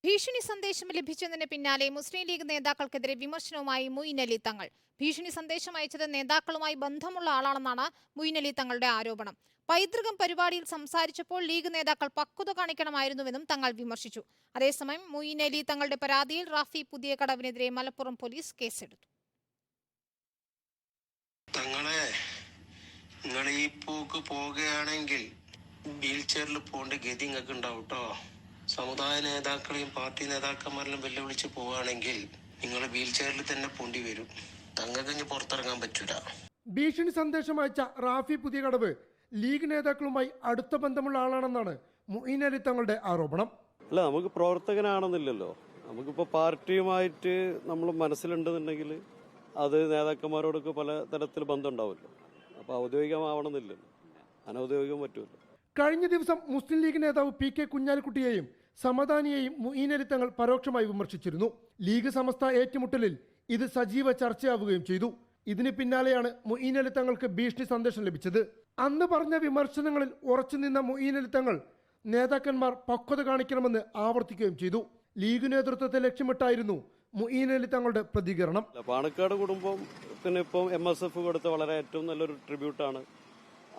ഭീഷണി സന്ദേശം ലഭിച്ചതിന് പിന്നാലെ മുസ്ലിം ലീഗ് നേതാക്കൾക്കെതിരെ വിമർശനവുമായി മൊയ്ൻ അലി തങ്ങൾ. ഭീഷണി സന്ദേശം അയച്ചത് നേതാക്കളുമായി ബന്ധമുള്ള ആളാണെന്നാണ് മൊയ്ൻ അലി തങ്ങളുടെ ആരോപണം. പൈതൃകം പരിപാടിയിൽ സംസാരിച്ചപ്പോൾ ലീഗ് നേതാക്കൾ പക്വത കാണിക്കണമായിരുന്നുവെന്നും തങ്ങൾ വിമർശിച്ചു. അതേസമയം മൊയ്ൻ അലി തങ്ങളുടെ പരാതിയിൽ റാഫി പുതിയ കടവിനെതിരെ മലപ്പുറം പോലീസ് കേസെടുത്തു. നിങ്ങൾ ഈ പോക്ക് പോകുകയാണെങ്കിൽ വീൽ ചെയറിൽ പോകേണ്ട ഗതി നിങ്ങൾക്ക് ഉണ്ടാവും കേട്ടോ. സമുദായ നേതാക്കളെയും പാർട്ടി നേതാക്കന്മാരെല്ലാം വെല്ലുവിളിച്ച് പോവുകയാണെങ്കിൽ നിങ്ങൾ വീൽ ചെയറിൽ തന്നെ പോണ്ടി വരും. തങ്ങൾക്ക് ഇനി പുറത്തിറങ്ങാൻ പറ്റൂല. ഭീഷണി സന്ദേശം അയച്ച റാഫി പുതിയ കടവ് ലീഗ് നേതാക്കളുമായി അടുത്ത ബന്ധമുള്ള ആളാണെന്നാണ് മൊയ്ൻ അലി തങ്ങളുടെ ആരോപണം. അല്ല, നമുക്ക് പ്രവർത്തകനാണെന്നില്ലല്ലോ. നമുക്കിപ്പോൾ പാർട്ടിയുമായിട്ട് നമ്മൾ മനസ്സിലുണ്ടെന്നുണ്ടെങ്കിൽ അത് നേതാക്കന്മാരോടൊക്കെ പല തരത്തിൽ ബന്ധം ഉണ്ടാവുമല്ലോ. അപ്പോൾ ഔദ്യോഗികമാവണമെന്നില്ലല്ലോ, അനൗദ്യോഗികം പറ്റുമല്ലോ. കഴിഞ്ഞ ദിവസം മുസ്ലിം ലീഗ് നേതാവ് PK കുഞ്ഞാലിക്കുട്ടിയെയും സമദാനിയെയും മൊയ്ൻ അലി തങ്ങൾ പരോക്ഷമായി വിമർശിച്ചിരുന്നു. ലീഗ് സമസ്ത ഏറ്റുമുട്ടലിൽ ഇത് സജീവ ചർച്ചയാവുകയും ചെയ്തു. ഇതിന് പിന്നാലെയാണ് മൊയ്ൻ അലി തങ്ങൾക്ക് ഭീഷണി സന്ദേശം ലഭിച്ചത്. അന്ന് പറഞ്ഞ വിമർശനങ്ങളിൽ ഉറച്ചുനിന്ന മൊയ്ൻ അലി തങ്ങൾ നേതാക്കന്മാർ പക്വത കാണിക്കണമെന്ന് ആവർത്തിക്കുകയും ചെയ്തു. ലീഗ് നേതൃത്വത്തെ ലക്ഷ്യമിട്ടായിരുന്നു മൊയ്ൻ അലി തങ്ങളുടെ പ്രതികരണം. പാണക്കാട് കുടുംബം പിന്നെ ഇപ്പം MSF കൊടുത്ത വളരെ ഏറ്റവും നല്ലൊരു ട്രിബ്യൂട്ടാണ്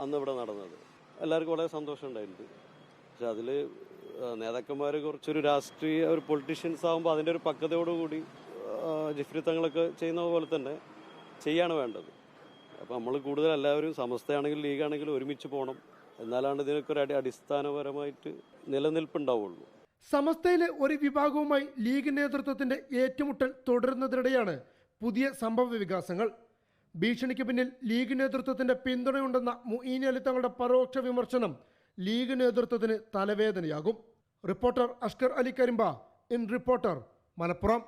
അന്ന് ഇവിടെ നടന്നത്. എല്ലാവർക്കും വളരെ സന്തോഷം ഉണ്ടായിരുന്നു. പക്ഷെ അതിൽ നേതാക്കന്മാർ കുറച്ചൊരു രാഷ്ട്രീയ ഒരു പൊളിറ്റീഷ്യൻസ് ആകുമ്പോൾ അതിൻ്റെ ഒരു പക്വതയോടുകൂടി ജിഫ്രി തങ്ങളൊക്കെ ചെയ്യുന്ന പോലെ തന്നെ ചെയ്യാണ് വേണ്ടത്. അപ്പോൾ നമ്മൾ കൂടുതൽ എല്ലാവരും സമസ്തയാണെങ്കിലും ലീഗാണെങ്കിലും ഒരുമിച്ച് പോകണം. എന്നാലാണ് ഇതിനൊക്കെ ഒരു അടിസ്ഥാനപരമായിട്ട് നിലനിൽപ്പുണ്ടാവുള്ളൂ. സമസ്തയിലെ ഒരു വിഭാഗവുമായി ലീഗ് നേതൃത്വത്തിന്റെ ഏറ്റുമുട്ടൽ തുടരുന്നതിനിടെയാണ് പുതിയ സംഭവ വികാസങ്ങൾ. ഭീഷണിക്ക് പിന്നിൽ ലീഗ് നേതൃത്വത്തിന്റെ പിന്തുണയുണ്ടെന്ന മൊയ്ൻ അലി തങ്ങളുടെ പരോക്ഷ വിമർശനം ലീഗ് നേതൃത്വത്തിന് തലവേദനയാകും. Reporter Ashkar Ali Karimba, in reporter, Malappuram.